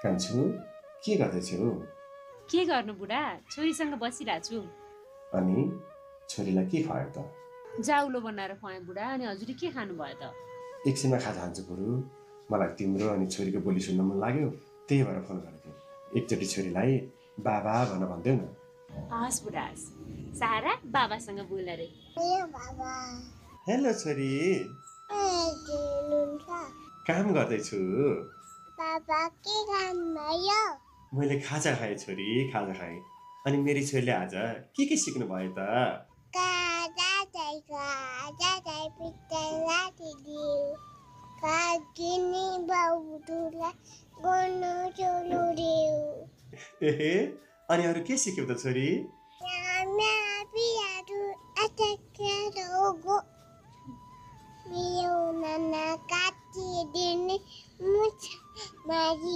कान्छु के गर्दैछौ? के गर्नु बुढा, छोरीसँग बसिरहेको छु। अनि छोरीलाई के खुवायो त? जाउलो बनाएर खुवाएँ बुढा। अनि हजुरले के खानु भयो त? एकछिनमा खा जान्छु बरु। मलाई तिम्रो अनि छोरीको बोली सुन्न मन लाग्यो, त्यही भएर फोन गरेको। एकचोटि छोरीलाई बाबा भन भन्देऊ न। हस् बुढा हस्। सारा बाबासँग बोल रे। हेलो छोरी, काम गर्दैछु। बाबा के काम भयो? मैले खाजा खाएँ छोरी, खाजा खाएँ। अनि मेरी छोरीले आज के सिक्नु भयो त? अनि अरू के सिक्यौ त छोरी? मेरो नाना काटिदिने मुछ मागी